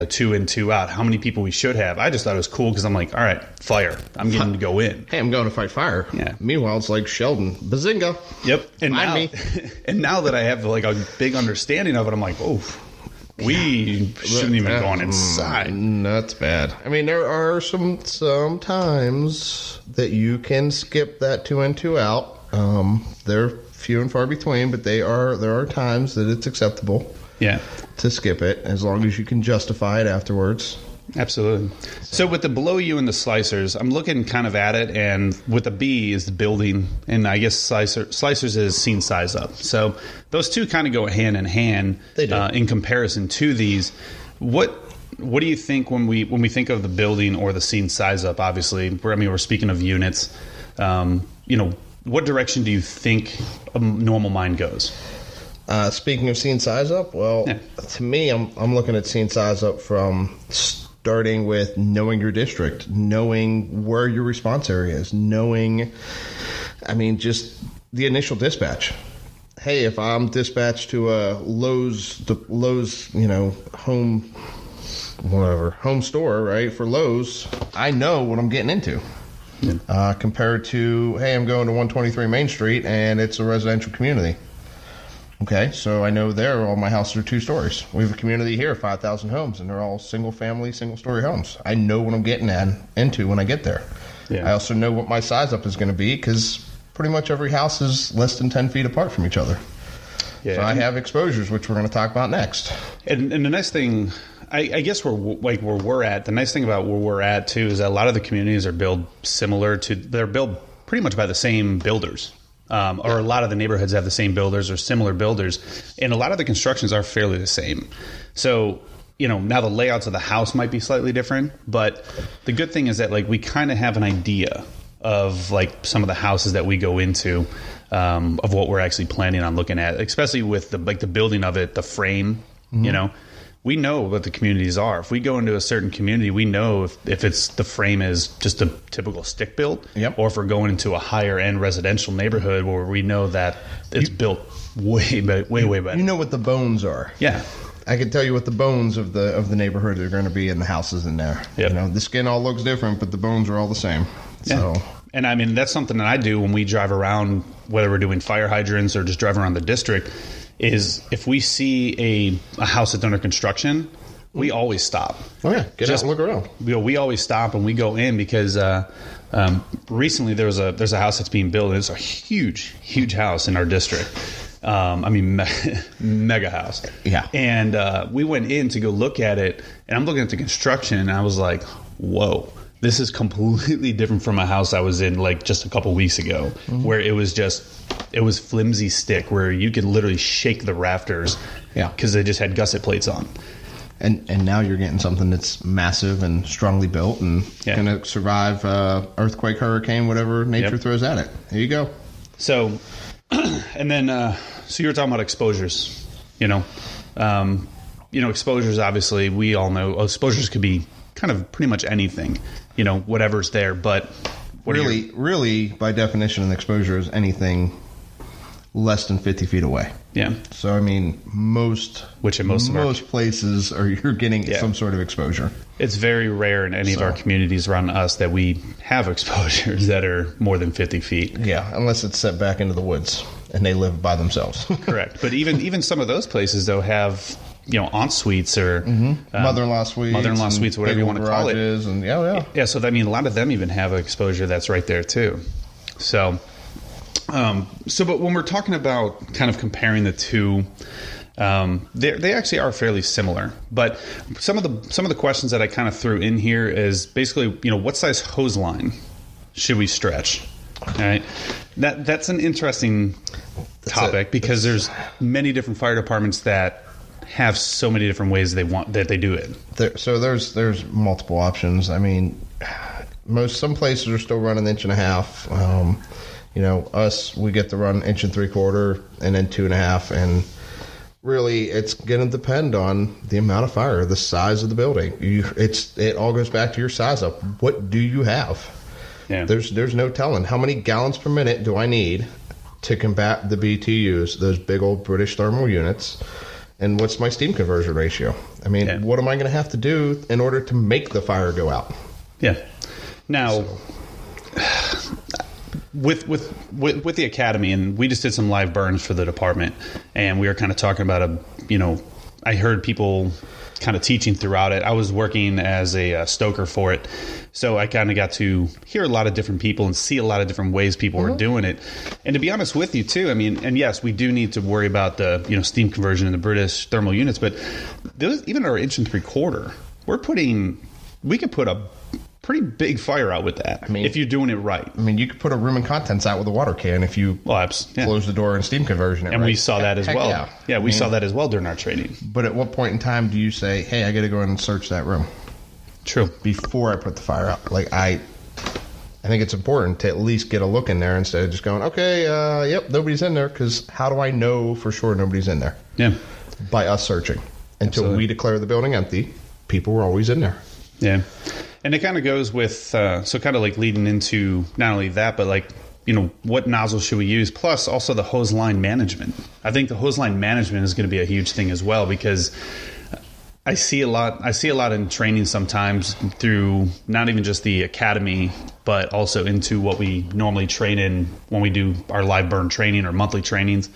a 2 in, 2 out, how many people we should have. I just thought it was cool because I'm like, all right, fire. I'm getting to go in. Hey, I'm going to fight fire. Yeah. Meanwhile, it's like Sheldon, bazinga. Yep. And Mind now, me. and now that I have like a big understanding of it, I'm like, oh, we shouldn't even go on inside. That's bad. I mean, there are some times that you can skip that 2 in, 2 out. They're few and far between, but there are times that it's acceptable. Yeah. To skip it, as long as you can justify it afterwards. Absolutely. So with the below you and the slicers, I'm looking kind of at it, and with the B is the building, and I guess slicers is scene size up. So those two kind of go hand in hand. They do. In comparison to these. What do you think when we think of the building or the scene size up? Obviously, we're speaking of units. What direction do you think a normal mind goes? Speaking of scene size up, to me, I'm looking at scene size up from starting with knowing your district, knowing where your response area is, just the initial dispatch. Hey, if I'm dispatched to a Lowe's, home store, right, for Lowe's, I know what I'm getting into. Yeah. Compared to, hey, I'm going to 123 Main Street and it's a residential community. Okay, so I know there all my houses are 2 stories. We have a community here, 5,000 homes, and they're all single-family, single-story homes. I know what I'm getting into when I get there. Yeah. I also know what my size up is going to be because pretty much every house is less than 10 feet apart from each other. Yeah. So I have exposures, which we're going to talk about next. And the nice thing, I guess where we're at, the nice thing about where we're at, too, is that a lot of the communities are built they're built pretty much by the same builders. Or a lot of the neighborhoods have the same builders or similar builders, and a lot of the constructions are fairly the same. So, now the layouts of the house might be slightly different, but the good thing is that we kind of have an idea of some of the houses that we go into, of what we're actually planning on looking at, especially with the building of it, the frame, we know what the communities are. If we go into a certain community, we know if it's the frame is just a typical stick built, or if we're going into a higher end residential neighborhood where we know that it's built way better. You know what the bones are. Yeah. I can tell you what the bones of the neighborhood are going to be in the houses in there. Yep. The skin all looks different, but the bones are all the same. Yeah. So. And that's something that I do when we drive around, whether we're doing fire hydrants or just driving around the district, is if we see a house that's under construction, we always stop. Oh yeah, get out and look around. We always stop and we go in because recently there's a house that's being built. And it's a huge house in our district. Mega house. Yeah. And we went in to go look at it, and I'm looking at the construction, and I was like, whoa. This is completely different from a house I was in just a couple weeks ago, where it was flimsy stick where you could literally shake the rafters, because they just had gusset plates on. And now you're getting something that's massive and strongly built and going to survive earthquake, hurricane, whatever nature throws at it. There you go. So, and then so you were talking about exposures, exposures. Obviously, we all know exposures could be kind of pretty much anything, whatever's there. But really, by definition, an exposure is anything less than 50 feet away. Yeah. So, most places you're getting some sort of exposure. It's very rare in any of our communities around us that we have exposures that are more than 50 feet. Yeah, unless it's set back into the woods and they live by themselves. Correct. But even some of those places, though, have en suites or mother-in-law suites, whatever you want to call it. And yeah. So a lot of them even have exposure that's right there too. So, but when we're talking about kind of comparing the two, they actually are fairly similar. But some of the questions that I kind of threw in here is basically, what size hose line should we stretch? All right, that's an interesting topic because there's many different fire departments that have so many different ways they do it. There's multiple options. Some places are still running 1.5 inches. Us, we get to run 1 3/4 inches and then 2.5 inches, and really it's going to depend on the amount of fire, the size of the building. It all goes back to your size up. What do you have? Yeah. There's no telling how many gallons per minute do I need to combat the BTUs, those big old British thermal units. And what's my steam conversion ratio? I mean, what am I going to have to do in order to make the fire go out? Yeah. Now, with the academy, and we just did some live burns for the department, and we were kind of talking about I heard people kind of teaching throughout it. I was working as a stoker for it, so I kind of got to hear a lot of different people and see a lot of different ways people were doing it. And to be honest with you too, I mean, and yes, we do need to worry about the steam conversion in the British thermal units, but even our 1 3/4 inch, we could put a pretty big fire out with that. I mean, if you're doing it right. I mean, you could put a room and contents out with a water can if you close the door and steam conversion it. And right. we saw that as well. Yeah, we saw that as well during our training. But at what point in time do you say, hey, I got to go in and search that room? True. Before I put the fire out. Like, I think it's important to at least get a look in there instead of just going, okay, yep, nobody's in there. Because how do I know for sure nobody's in there? Yeah. By us searching. Until we declare the building empty, people were always in there. Yeah. And it kind of goes with, so kind of like leading into not only that, but like, what nozzle should we use? Plus also the hose line management. I think the hose line management is going to be a huge thing as well, because I see a lot in training sometimes through not even just the academy, but also into what we normally train in when we do our live burn training or monthly trainings.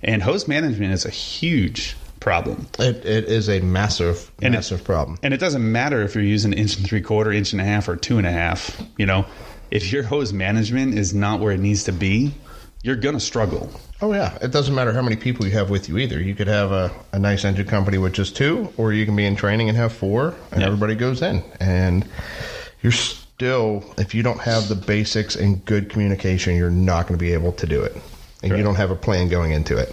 And hose management is a huge problem. It is a massive problem. And it doesn't matter if you're using 1 3/4 inch, 1.5 or 2.5. If your hose management is not where it needs to be, you're going to struggle. Oh, yeah. It doesn't matter how many people you have with you either. You could have a nice engine company with just 2, or you can be in training and have 4, and everybody goes in. And you're still, if you don't have the basics and good communication, you're not going to be able to do it. And you don't have a plan going into it.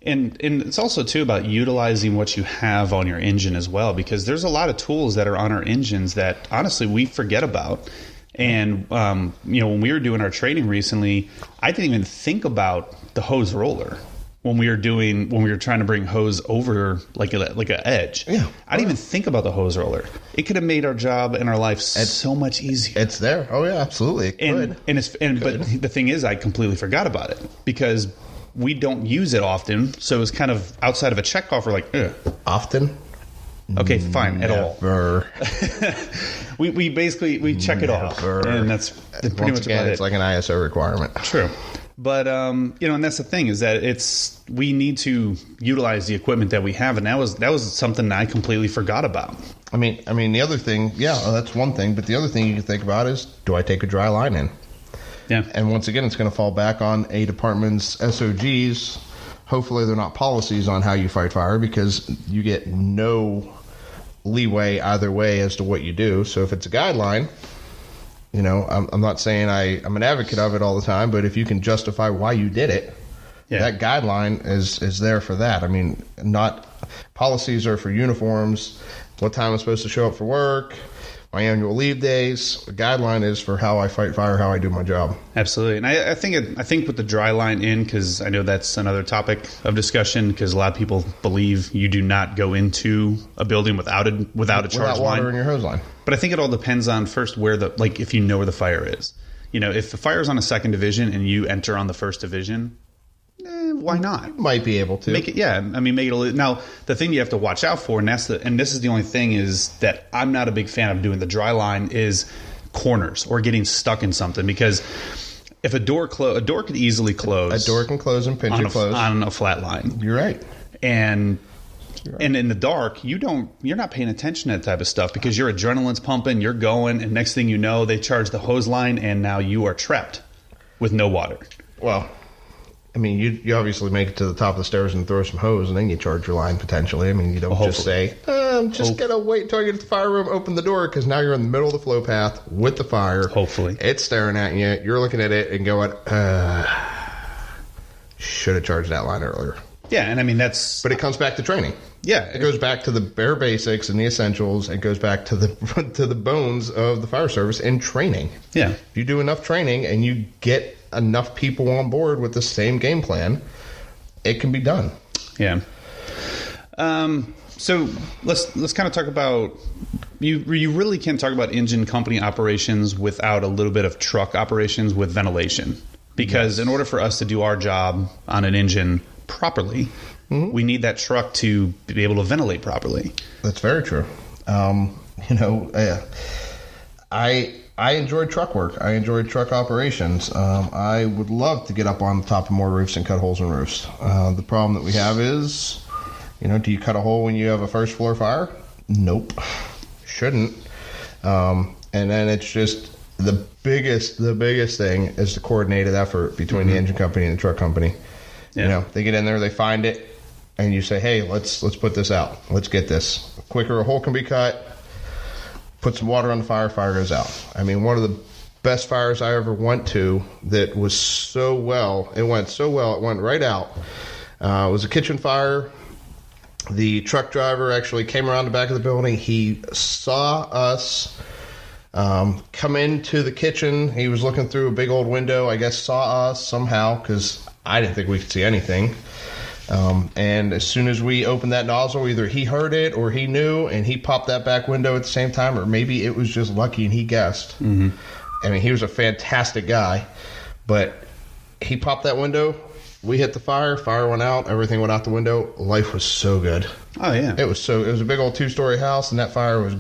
And it's also, too, about utilizing what you have on your engine as well, because there's a lot of tools that are on our engines that, honestly, we forget about. And, when we were doing our training recently, I didn't even think about the hose roller when we were trying to bring hose over like an edge. Yeah. I didn't even think about the hose roller. It could have made our job and our life so much easier. It's there. Oh, yeah, absolutely. It could. But the thing is, I completely forgot about it because we don't use it often, so it's kind of outside of a check off. We're like, ugh. Often? Okay, fine, Never. At all. we basically check it off, and that's pretty much about it. It's like an ISO requirement. True, but and that's the thing is that we need to utilize the equipment that we have, and that was something that I completely forgot about. I mean, the other thing, that's one thing, but the other thing you can think about is, do I take a dry line in? Yeah. And once again, it's going to fall back on a department's SOGs. Hopefully they're not policies on how you fight fire, because you get no leeway either way as to what you do. So if it's a guideline, I'm not saying I'm an advocate of it all the time, but if you can justify why you did it, that guideline is there for that. I mean, not policies are for uniforms, what time I'm supposed to show up for work, my annual leave days. The guideline is for how I fight fire, how I do my job. Absolutely. And I think with the dry line in, because I know that's another topic of discussion, because a lot of people believe you do not go into a building without a charge without water line. in your hose line. But I think it all depends on first if you know where the fire is. If the fire is on a 2nd division and you enter on the 1st division, why not? You might be able to make it. Yeah, make it. Now, the thing you have to watch out for, and this is the only thing, is that I'm not a big fan of doing the dry line, is corners or getting stuck in something, because if a door could easily close. A door can close and pinch it close on a flat line. You're right. And in the dark, you're not paying attention to that type of stuff, because your adrenaline's pumping, you're going, and next thing you know, they charge the hose line, and now you are trapped with no water. Well, I mean, you obviously make it to the top of the stairs and throw some hose, and then you charge your line potentially. I mean, you don't just say, I'm just going to wait until I get to the fire room, open the door, because now you're in the middle of the flow path with the fire. Hopefully. It's staring at you. You're looking at it and going, should have charged that line earlier. Yeah, and that's... But it comes back to training. Yeah. It goes back to the bare basics and the essentials. It goes back to the bones of the fire service in training. Yeah. If you do enough training and you get enough people on board with the same game plan, it can be done. Yeah. So let's kind of talk about, you really can't talk about engine company operations without a little bit of truck operations with ventilation, because in order for us to do our job on an engine properly, We need that truck to be able to ventilate properly. That's very true. I enjoy truck work. I enjoy truck operations. I would love to get up on the top of more roofs and cut holes in roofs. The problem that we have is, do you cut a hole when you have a first floor fire? Nope. Shouldn't. And then it's just the biggest thing is the coordinated effort between the engine company and the truck company. Yeah. They get in there, they find it, and you say, hey, let's put this out. Let's get this. The quicker a hole can be cut, put some water on the fire goes out. I mean, one of the best fires I ever went to that was it went right out. It was a kitchen fire. The truck driver actually came around the back of the building. He saw us come into the kitchen. He was looking through a big old window, I guess saw us somehow because I didn't think we could see anything. And as soon as we opened that nozzle, either he heard it or he knew, and he popped that back window at the same time, or maybe it was just lucky and he guessed. Mm-hmm. I mean, he was a fantastic guy, but he popped that window. We hit the fire went out, everything went out the window. Life was so good. Oh, yeah. It was a big old 2-story house, and that fire was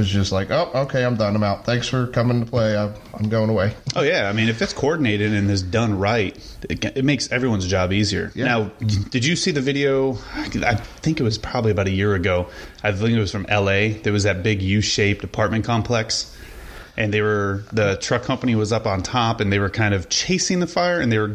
just like, oh, okay, I'm done. I'm out. Thanks for coming to play. I'm going away. Oh, yeah. I mean, if it's coordinated and is done right, it makes everyone's job easier. Yeah. Now, did you see the video? I think it was probably about a year ago. I think it was from L.A. There was that big U-shaped apartment complex. And the truck company was up on top, and they were kind of chasing the fire, and they were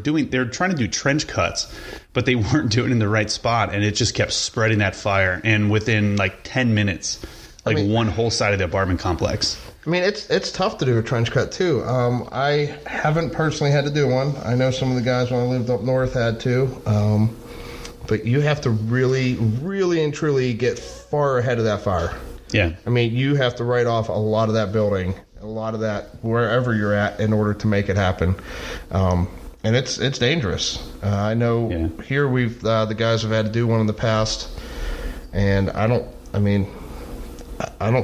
trying to do trench cuts, but they weren't doing it in the right spot, and it just kept spreading that fire. And within like 10 minutes, one whole side of the apartment complex. I mean, it's tough to do a trench cut too. I haven't personally had to do one. I know some of the guys when I lived up north had to, but you have to really, really and truly get far ahead of that fire. Yeah. I mean, you have to write off a lot of that building, a lot of that wherever you're at in order to make it happen. And it's dangerous. I know here the guys have had to do one in the past, and I don't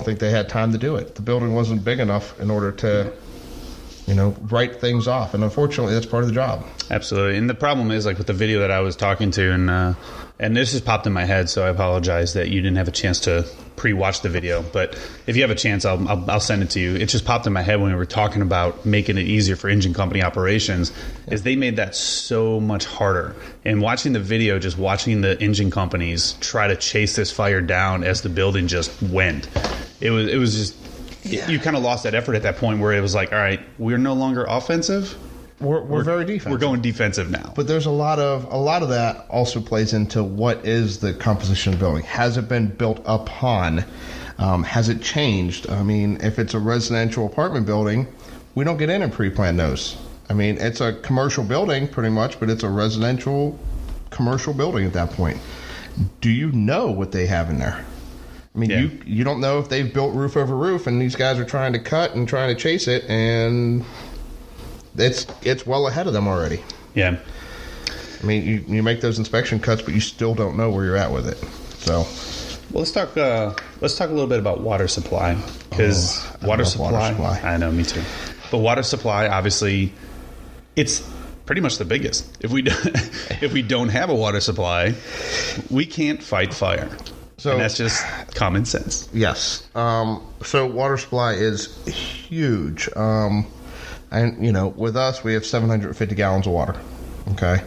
think they had time to do it. The building wasn't big enough in order to, write things off. And unfortunately, that's part of the job. Absolutely. And the problem is, like with the video that I was talking to, and this just popped in my head, so I apologize that you didn't have a chance to pre-watch the video. But if you have a chance, I'll send it to you. It just popped in my head when we were talking about making it easier for engine company operations, is they made that so much harder. And watching the video, just watching the engine companies try to chase this fire down as the building just went, it was just... Yeah. You kind of lost that effort at that point where it was like, all right, we're no longer offensive. We're very defensive. We're going defensive now. But there's a lot of that also plays into what is the composition of the building. Has it been built upon? Has it changed? I mean, if it's a residential apartment building, we don't get in pre-plan those. I mean, it's a commercial building pretty much, but it's a residential commercial building at that point. Do you know what they have in there? I mean, you don't know if they've built roof over roof, and these guys are trying to cut and trying to chase it, and it's well ahead of them already. Yeah. I mean, you make those inspection cuts, but you still don't know where you're at with it. So, well, let's talk a little bit about water supply, because water supply. I know, me too. But water supply, obviously, it's pretty much the biggest. If we don't have a water supply, we can't fight fire. So, and that's just common sense. Yes. So water supply is huge. And, with us, we have 750 gallons of water. Okay.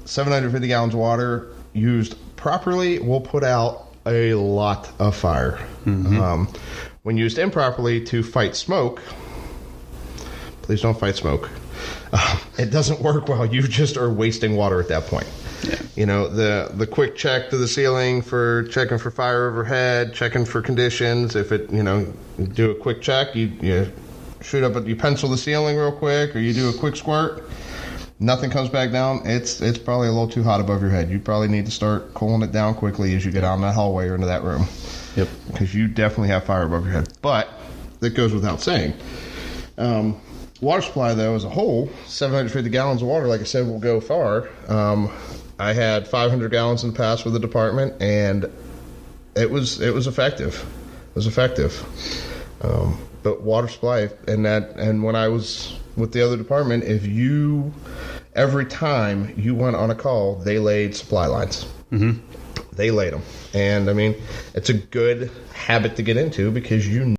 750 gallons of water used properly will put out a lot of fire. Mm-hmm. When used improperly to fight smoke, please don't fight smoke. It doesn't work well. You just are wasting water at that point. Yeah. The quick check to the ceiling for checking for fire overhead, checking for conditions. If it, do a quick check, you shoot up, you pencil the ceiling real quick, or you do a quick squirt. Nothing comes back down. It's probably a little too hot above your head. You probably need to start cooling it down quickly as you get out in that hallway or into that room. Yep. Because you definitely have fire above your head. But that goes without saying. Water supply, though, as a whole, 750 gallons of water, like I said, will go far. I had 500 gallons in the past with the department, and it was effective. It was effective. But water supply, and when I was with the other department, every time you went on a call, they laid supply lines. They laid them. And, I mean, it's a good habit to get into because you